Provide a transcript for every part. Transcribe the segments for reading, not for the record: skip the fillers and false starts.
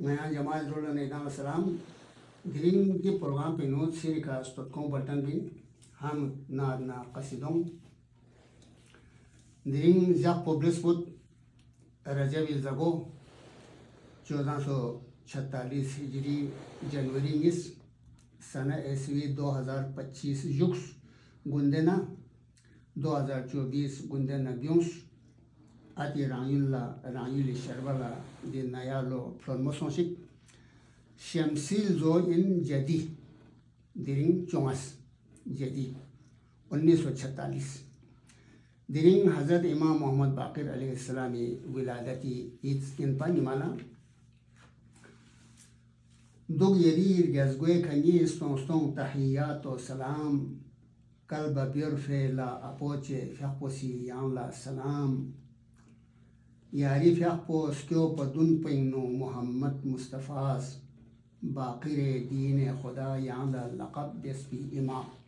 मैं जमाल जोड़ा नेता सलाम ग्रीन के प्रोग्राम पे नोट सीरी का स्टोटकों बटन भी हम ना कसीदों ग्रीन जब पब्लिस बुत रजब इल्ज़गो 1446 हिजरी जनवरी 19 सना ईस्वी 2025 युक्स गुंदेना 2024 गुंदेना ग्यूंस आती रायुल शर्बला दिन नयालो फ्लोमोसोंसिक शमसील जो इन जदी दिरिंग चौंस जदी 1946 दिरिंग हज़रत इमाम मोहम्मद बाक़िर अलैहिस्सलामी विलादती ईद इन पानिमाना दुग यरीर गज़गुए खंगी स्टों तहियात व सलाम कल्ब बिरफे ला अपोचे फ़्यापोसी याला सलाम यारी फ़्यापो स्क्यो पदुन पैनो मोहम्मद मुस्तफ़ास बाक़िर दीन खुदा याला लक़ब बिस्मी इमाम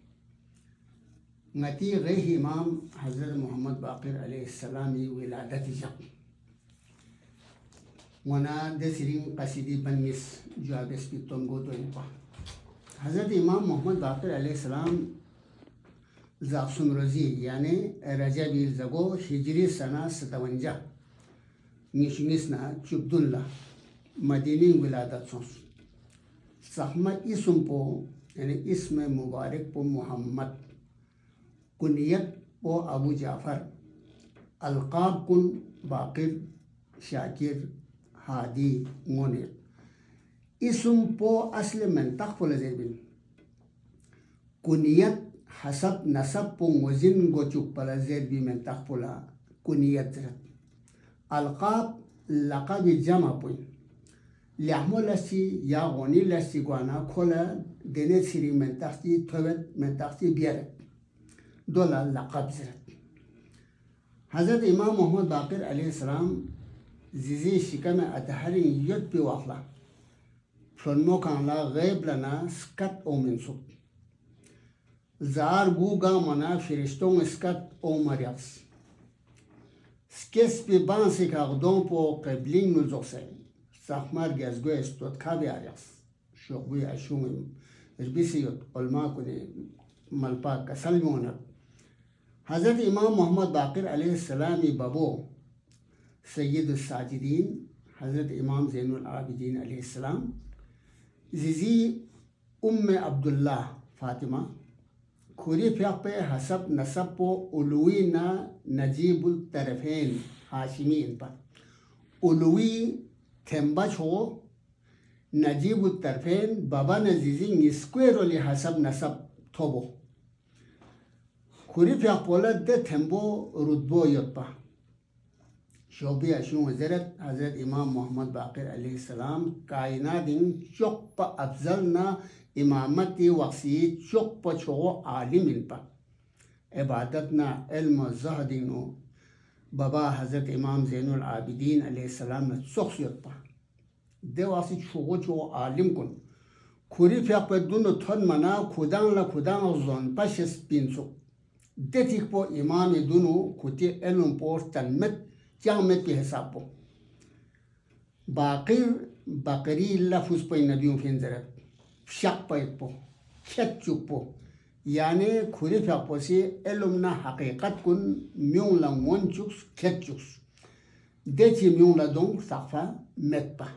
ngati ghi imam Hazrat Muhammad Baqir alayhi salami wiladati jak wana desiring qasidi banis jabes piton go to inpa Hazrat Imam Muhammad Baqir alayhi salam zaqsun razi yani Rajabil zago hijri sana 57 nishnisna chubdullah madini wiladat sons sahma ism po yani ism mubarak po Muhammad कुनियत ओ अबू जाफ़र अलक़ाब कुन Baqir Shakir Hadi Monir इसम पो असल मंतक़ पलज़ेबिन कुनियत हसब नसब पो मुजिन गोचुक पलज़ेबी मंतक़ पला कुनियत ज़रत अलक़ाब लक़ब जमा पुन लहमो लस्सी या गोनी लस्सी गुआना खोला देने सिरी मंतक़ी थोबत मंतक़ी बियरत दोला लक़ब ज़रत हज़रत इमाम मोहम्मद बाक़िर अलैहिस्सलाम ज़िज़ी शिकम अतहरिंग युद्ध पे वाक़ला फ्लन्मो कांला गैब लना स्कत ओ मंसूब ज़ार गूगा मना फ़रिश्तों स्कत ओ मरियस स्केस पे बांसे कागदों पो क़बलिंग मुज़ोसे साखमार गज़गो इस्तोत खाबे आरियस शोक़बी अशूम रबिसियत उल्मा कुने मलपा कसल मोनब हज़रत इमाम मोहम्मद बाक़िर अलैहिस्सलामी बबो सैयद साजिदीन हज़रत इमाम ज़ैनुल आबिदीन अलैहिस्सलाम ज़िज़ी उम्म अब्दुल्ला फ़ातिमा खुरी फ़्याक़ पे हसब नसब पो उलुवी ना नजीबुल तरफ़ैन हाशिमी इन पर उलुवी थेम्बा छो नजीबुल तरफ़ैन बाबा नजीज़ी निस्क्वेरोली हसब नसब थोबो खुरी फ़्याक़ पोला दे थेम्बो रुतबो योत्पा शोबी अशूं हज़रत इमाम मोहम्मद बाक़िर अलैहिस्सलाम कायनादिन चोक्पा अफ़ज़ल ना इमामती वक्सी चोक्पा छो आलिम इनपा इबादत ना इल्म ज़हदिनो बाबा हज़रत इमाम ज़ैनुल आबिदीन अलैहिस्सलाम ना चोक्स योत्पा दे वासी छो आलिम कुन खुरी फ़्याक़ पे दुनो थन मना खुदांग ज़ोन पशस पिंसो देतिक पो इमाम दुनो खुती इल्म पो तन्मत चामत के हिसाब पो बाक़िर बकरी लफ्ज़ पे नबियों फिन ज़रत शक पे पो खेत चुप पो यानी खुरी फ़्याक़ पो से इल्म ना हकीकत कुन म्यूं ला मोन चुक्स खेत चुक्स देची म्यूं ला दोंग साफ़ा मेत पा